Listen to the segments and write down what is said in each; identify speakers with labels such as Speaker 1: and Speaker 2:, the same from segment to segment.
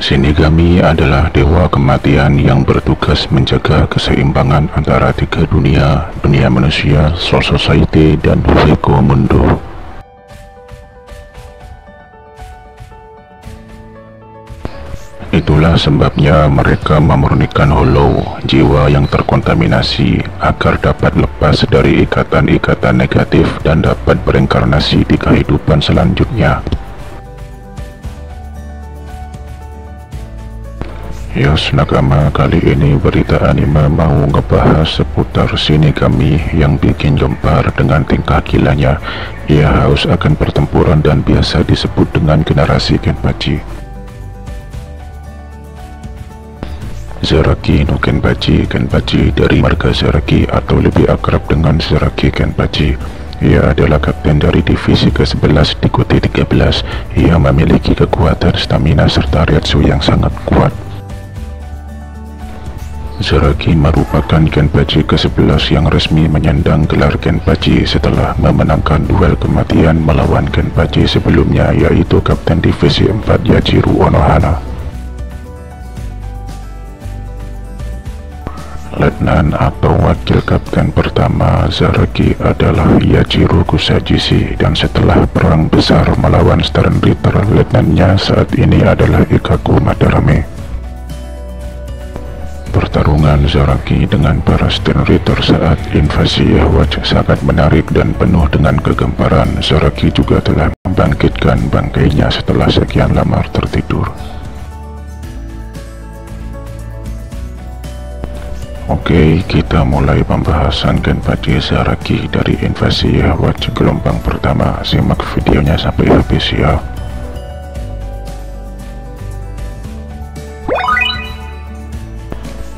Speaker 1: Shinigami adalah dewa kematian yang bertugas menjaga keseimbangan antara tiga dunia, dunia manusia, Soul Society, dan Hueco Mundo. Itulah sebabnya mereka memurnikan Hollow, jiwa yang terkontaminasi, agar dapat lepas dari ikatan-ikatan negatif dan dapat bereinkarnasi di kehidupan selanjutnya. Yos Nakama, kali ini berita anime mau ngebahas seputar Shinigami yang bikin gempar dengan tingkah gilanya. Ia haus akan pertempuran dan biasa disebut dengan generasi Kenpachi. Zaraki no Kenpachi, Kenpachi dari marga Zaraki atau lebih akrab dengan Zaraki Kenpachi. Ia adalah kapten dari divisi ke-11 di Kote 13. Ia memiliki kekuatan stamina serta Ryatsu yang sangat kuat. Zaraki merupakan Kenpachi ke-11 yang resmi menyandang gelar Kenpachi setelah memenangkan duel kematian melawan Kenpachi sebelumnya, yaitu Kapten Divisi 4 Yajiru Onohana. Letnan atau wakil kapten pertama Zaraki adalah Yajiru Kusajishi, dan setelah perang besar melawan Stern Ritter, letnannya saat ini adalah Ikaku Madarame. Pertarungan Zaraki dengan para Stern Ritter saat invasi Yhwach sangat menarik dan penuh dengan kegemparan. Zaraki juga telah membangkitkan bangkainya setelah sekian lama tertidur. Oke, kita mulai pembahasan Kenpachi Zaraki dari invasi Yhwach gelombang pertama. Simak videonya sampai habis ya.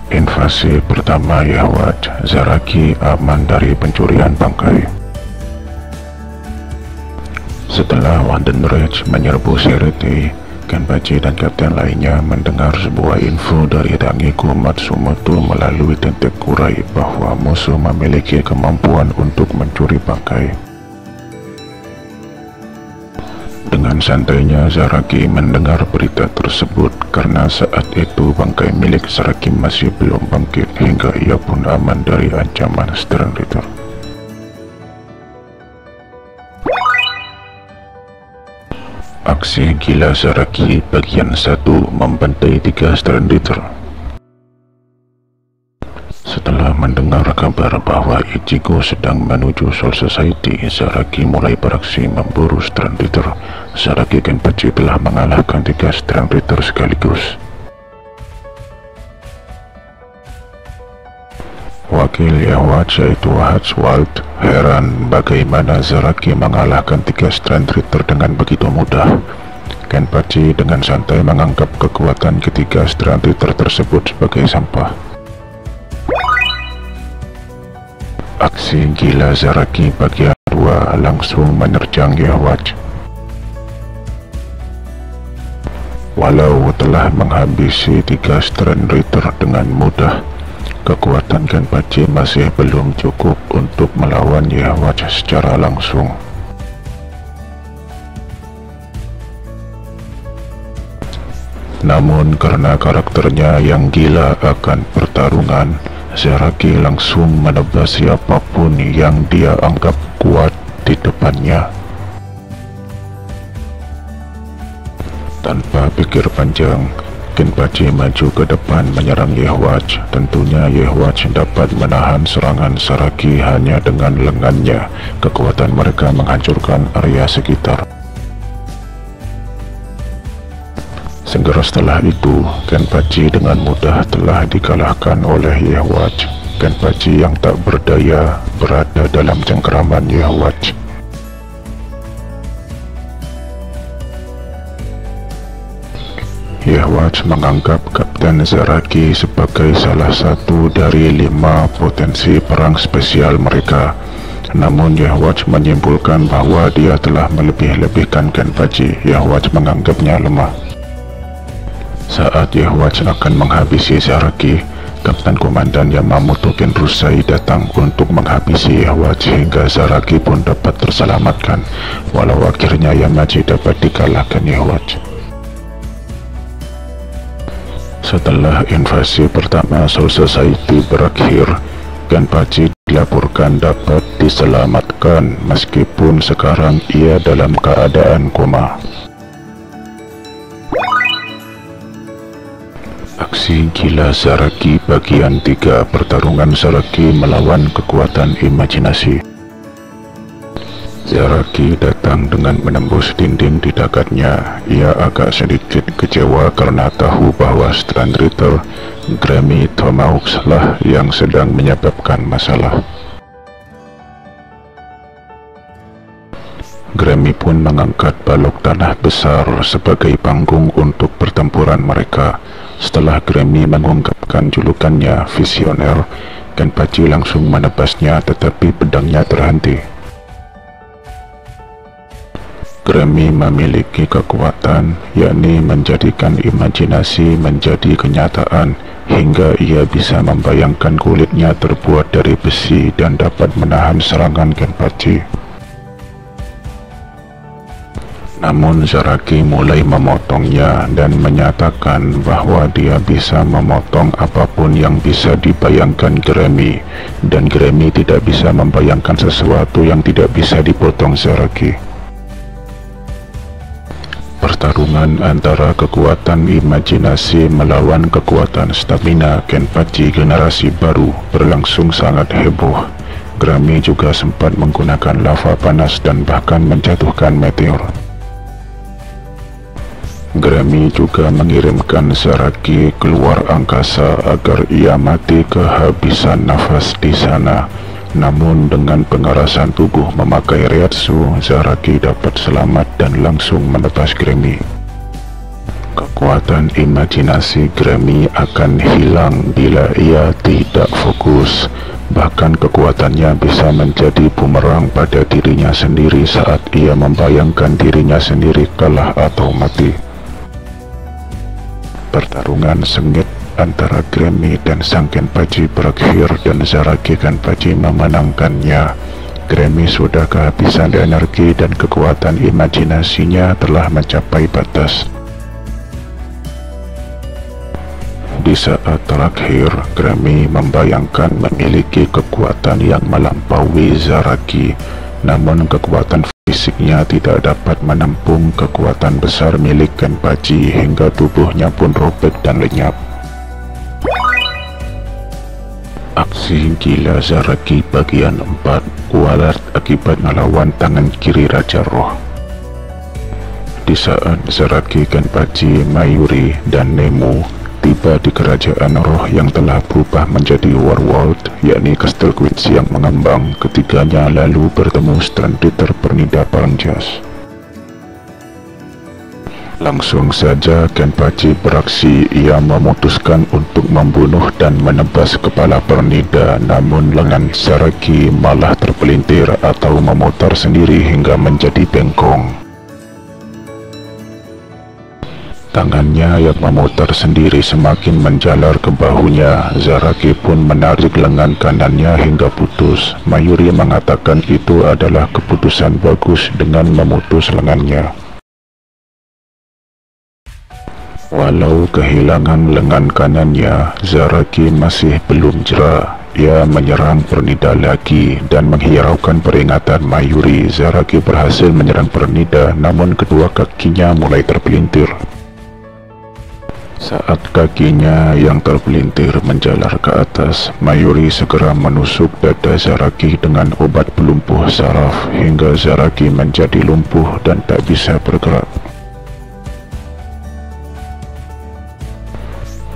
Speaker 1: Invasi pertama Yhwach, Zaraki aman dari pencurian bangkai. Setelah Wanden Rage menyerbu Sirete, Kenpachi dan kapten lainnya mendengar sebuah info dari Dangiku Matsumoto melalui Tentek Kurai bahwa musuh memiliki kemampuan untuk mencuri bangkai. Dengan santainya Zaraki mendengar berita tersebut karena saat itu bangkai milik Zaraki masih belum bangkit hingga ia pun aman dari ancaman Stern Ritter. Aksi gila Zaraki bagian 1, membantai 3 Stern Ritter. Setelah mendengar kabar bahwa Ichigo sedang menuju Soul Society, Zaraki mulai beraksi memburu Stern Ritter. Zaraki Kenpachi telah mengalahkan 3 Stern Ritter sekaligus. Wakil Yhwach yaitu Hatzwald heran bagaimana Zaraki mengalahkan 3 Stern Ritter dengan begitu mudah. Kenpachi dengan santai menganggap kekuatan ketiga Stern Ritter tersebut sebagai sampah. Aksi gila Zaraki bagian 2 langsung menerjang Yhwach. Walau telah menghabisi 3 Stern Ritter dengan mudah, kekuatan Kenpachi masih belum cukup untuk melawan Yhwach secara langsung. Namun karena karakternya yang gila akan pertarungan, Zaraki langsung menebas siapapun yang dia anggap kuat di depannya. Tanpa pikir panjang, Kenpachi maju ke depan menyerang Yhwach. Tentunya Yhwach dapat menahan serangan Zaraki hanya dengan lengannya. Kekuatan mereka menghancurkan area sekitar. Segera setelah itu, Kenpachi dengan mudah telah dikalahkan oleh Yhwach. Kenpachi yang tak berdaya berada dalam cengkeraman Yhwach. Yhwach Watch menganggap Kapten Zaraki sebagai salah satu dari 5 potensi perang spesial mereka. Namun Yahwatch menyimpulkan bahwa dia telah melebih-lebihkan Kenpachi. Yahwatch menganggapnya lemah. Saat Yahwatch akan menghabisi Zaraki, Kapten Komandan Yamamoto Kenrusai datang untuk menghabisi Yahwatch hingga Zaraki pun dapat terselamatkan, walau akhirnya Yamaji dapat dikalahkan Yahwatch. Setelah invasi pertama Soul Society berakhir, Kenpachi dilaporkan dapat diselamatkan meskipun sekarang ia dalam keadaan koma. Aksi Gila Zaraki bagian 3, pertarungan Zaraki melawan kekuatan imajinasi. Zaraki datang dengan menembus dinding di dekatnya. Ia agak sedikit kecewa karena tahu bahwa Strand Ritter Grammy Tomahawks lah yang sedang menyebabkan masalah. Grammy pun mengangkat balok tanah besar sebagai panggung untuk pertempuran mereka. Setelah Grammy mengungkapkan julukannya Visioner, Kenpachi langsung menebasnya, tetapi pedangnya terhenti. Grammy memiliki kekuatan, yakni menjadikan imajinasi menjadi kenyataan, hingga ia bisa membayangkan kulitnya terbuat dari besi dan dapat menahan serangan Kenpachi. Namun Zaraki mulai memotongnya dan menyatakan bahwa dia bisa memotong apapun yang bisa dibayangkan Grammy, dan Grammy tidak bisa membayangkan sesuatu yang tidak bisa dipotong Zaraki. Pertarungan antara kekuatan imajinasi melawan kekuatan stamina Kenpachi generasi baru berlangsung sangat heboh. Grammy juga sempat menggunakan lava panas dan bahkan menjatuhkan meteor. Grammy juga mengirimkan Zaraki keluar angkasa agar ia mati kehabisan nafas di sana. Namun dengan pengerasan tubuh memakai Reiatsu, Zaraki dapat selamat dan langsung menebas Grammy. Kekuatan imajinasi Grammy akan hilang bila ia tidak fokus. Bahkan kekuatannya bisa menjadi bumerang pada dirinya sendiri saat ia membayangkan dirinya sendiri kalah atau mati. Pertarungan sengit antara Grammy dan sang Kenpachi berakhir dan Zaraki Kenpachi memenangkannya. Grammy sudah kehabisan energi dan kekuatan imajinasinya telah mencapai batas. Di saat terakhir, Grammy membayangkan memiliki kekuatan yang melampaui Zaraki, namun kekuatan fisiknya tidak dapat menampung kekuatan besar milik Kenpachi hingga tubuhnya pun robek dan lenyap. Aksi Gila Zaraki bagian 4, kualat akibat melawan tangan kiri Raja Roh. Di saat Zaraki, Kenpachi, Mayuri, dan Nemu tiba di kerajaan roh yang telah berubah menjadi Warworld, yakni Kastel Queens yang mengembang, ketiganya lalu bertemu Strand Ritter Pernida Paranjas. Langsung saja Kenpachi beraksi. Ia memutuskan untuk membunuh dan menebas kepala Pernida, namun lengan Zaraki malah terpelintir atau memutar sendiri hingga menjadi bengkong. Tangannya yang memutar sendiri semakin menjalar ke bahunya. Zaraki pun menarik lengan kanannya hingga putus. Mayuri mengatakan itu adalah keputusan bagus dengan memutus lengannya. Walau kehilangan lengan kanannya, Zaraki masih belum jera. Ia menyerang Pernida lagi dan menghiraukan peringatan Mayuri. Zaraki berhasil menyerang Pernida, namun kedua kakinya mulai terpelintir. Saat kakinya yang terpelintir menjalar ke atas, Mayuri segera menusuk dada Zaraki dengan obat pelumpuh saraf hingga Zaraki menjadi lumpuh dan tak bisa bergerak.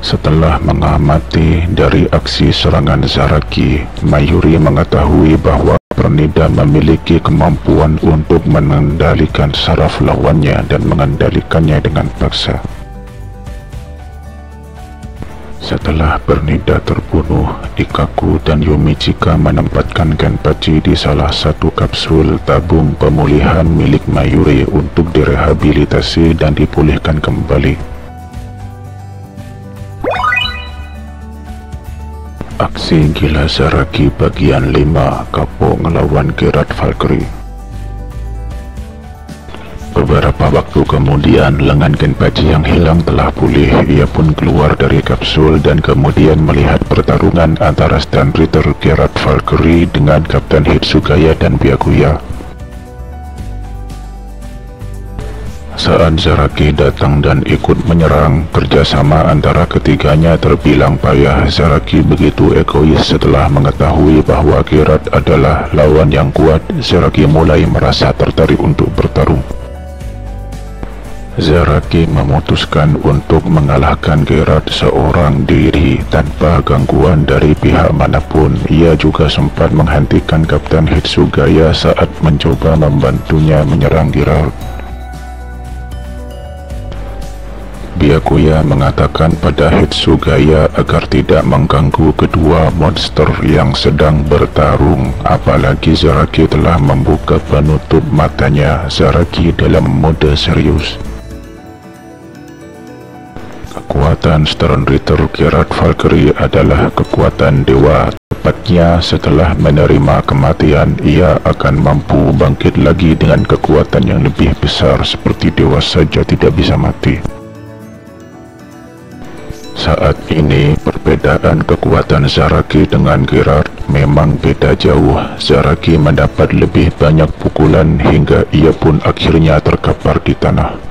Speaker 1: Setelah mengamati dari aksi serangan Zaraki, Mayuri mengetahui bahwa Pernida memiliki kemampuan untuk mengendalikan saraf lawannya dan mengendalikannya dengan paksa. Setelah Bernida terbunuh, Ikkaku dan Yumichika menempatkan Kenpachi di salah satu kapsul tabung pemulihan milik Mayuri untuk direhabilitasi dan dipulihkan kembali. Aksi Gila Zaraki bagian 5, Kapo ngelawan Gerard Valkyrie. Beberapa waktu kemudian, lengan Kenpachi yang hilang telah pulih. Ia pun keluar dari kapsul dan kemudian melihat pertarungan antara Stand Ritter Gerard Valkyrie dengan Kapten Hitsugaya dan Byakuya. Saat Zaraki datang dan ikut menyerang, kerjasama antara ketiganya terbilang payah. Zaraki begitu egois setelah mengetahui bahwa Gerard adalah lawan yang kuat. Zaraki mulai merasa tertarik untuk bertarung. Zaraki memutuskan untuk mengalahkan Gerard seorang diri tanpa gangguan dari pihak manapun. Ia juga sempat menghentikan Kapten Hitsugaya saat mencoba membantunya menyerang Gerard. Byakuya mengatakan pada Hitsugaya agar tidak mengganggu kedua monster yang sedang bertarung, apalagi Zaraki telah membuka penutup matanya. Zaraki dalam mode serius. Kekuatan Stern Ritter Gerard Valkyrie adalah kekuatan dewa. Tepatnya setelah menerima kematian, ia akan mampu bangkit lagi dengan kekuatan yang lebih besar. Seperti dewa saja tidak bisa mati. Saat ini perbedaan kekuatan Zaraki dengan Gerard memang beda jauh. Zaraki mendapat lebih banyak pukulan hingga ia pun akhirnya terkapar di tanah.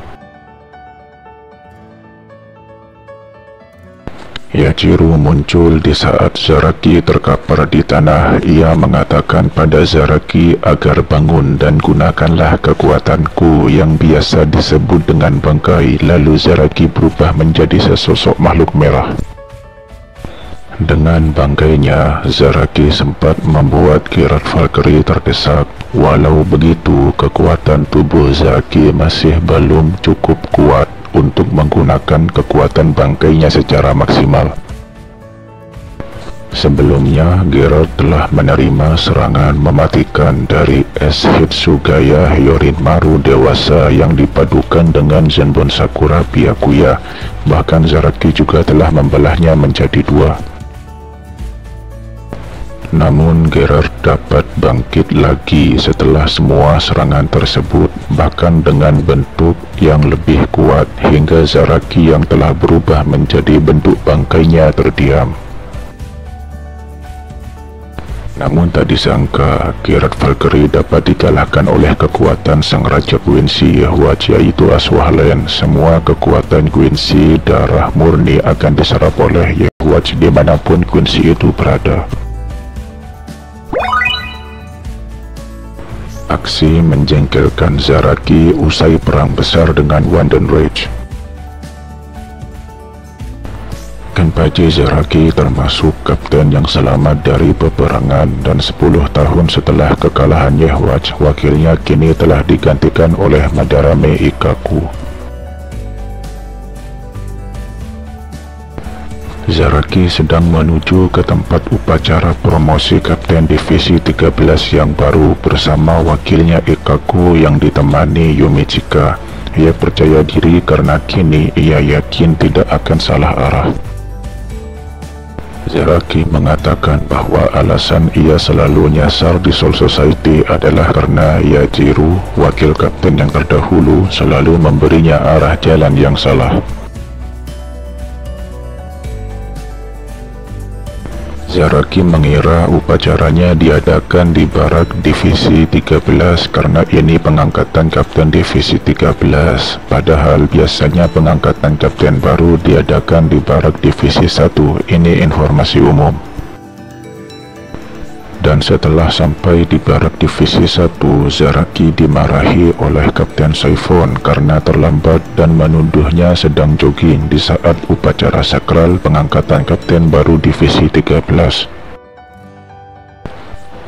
Speaker 1: Yajiru muncul di saat Zaraki terkapar di tanah. Ia mengatakan pada Zaraki agar bangun dan gunakanlah kekuatanku yang biasa disebut dengan bangkai. Lalu Zaraki berubah menjadi sesosok makhluk merah. Dengan bangkainya, Zaraki sempat membuat Gerard Valkyrie terdesak. Walau begitu, kekuatan tubuh Zaraki masih belum cukup kuat untuk menggunakan kekuatan bangkainya secara maksimal. Sebelumnya, Gerard telah menerima serangan mematikan dari es Hitsugaya Yorinmaru dewasa yang dipadukan dengan Zenbon Sakura Byakuya. Bahkan Zaraki juga telah membelahnya menjadi dua. Namun Gerard dapat bangkit lagi setelah semua serangan tersebut, bahkan dengan bentuk yang lebih kuat, hingga Zaraki yang telah berubah menjadi bentuk bangkainya terdiam. Namun tak disangka, Gerard Valkyrie dapat dikalahkan oleh kekuatan Sang Raja Quincy Yahwach, yaitu Aswahlen. Semua kekuatan Quincy darah murni akan diserap oleh Yahwach dimanapun Quincy itu berada. Aksi menjengkelkan Zaraki usai perang besar dengan Wanden Rage. Kenpachi Zaraki termasuk kapten yang selamat dari peperangan, dan 10 tahun setelah kekalahan Yahwach, wakilnya kini telah digantikan oleh Madarame Ikkaku. Zaraki sedang menuju ke tempat upacara promosi Kapten Divisi 13 yang baru bersama wakilnya Ikkaku yang ditemani Yumichika. Ia percaya diri karena kini ia yakin tidak akan salah arah. Zaraki mengatakan bahwa alasan ia selalu nyasar di Soul Society adalah karena Yajiru, wakil kapten yang terdahulu, selalu memberinya arah jalan yang salah. Zaraki mengira upacaranya diadakan di barak Divisi 13 karena ini pengangkatan Kapten Divisi 13. Padahal biasanya pengangkatan Kapten baru diadakan di barak Divisi 1. Ini informasi umum. Dan setelah sampai di barak Divisi 1, Zaraki dimarahi oleh Kapten Saifon karena terlambat dan menuduhnya sedang jogging di saat upacara sakral pengangkatan Kapten baru Divisi 13.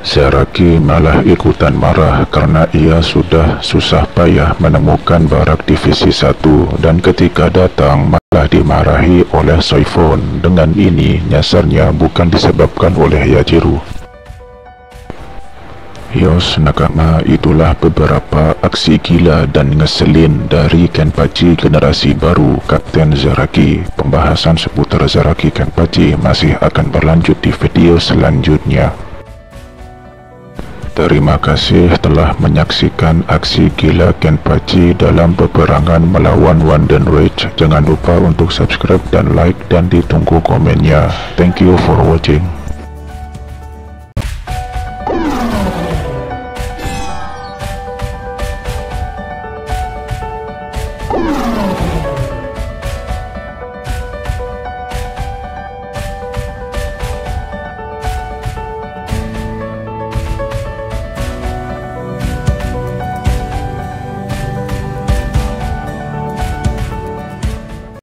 Speaker 1: Zaraki malah ikutan marah karena ia sudah susah payah menemukan barak divisi 1 dan ketika datang malah dimarahi oleh Soifon. Dengan ini nyasarnya bukan disebabkan oleh Yajiru. Yos Nakama, itulah beberapa aksi gila dan ngeselin dari Kenpachi generasi baru Kapten Zaraki. Pembahasan seputar Zaraki Kenpachi masih akan berlanjut di video selanjutnya. Terima kasih telah menyaksikan aksi gila Kenpachi dalam peperangan melawan Wanden Rage. Jangan lupa untuk subscribe dan like dan ditunggu komennya. Thank you for watching.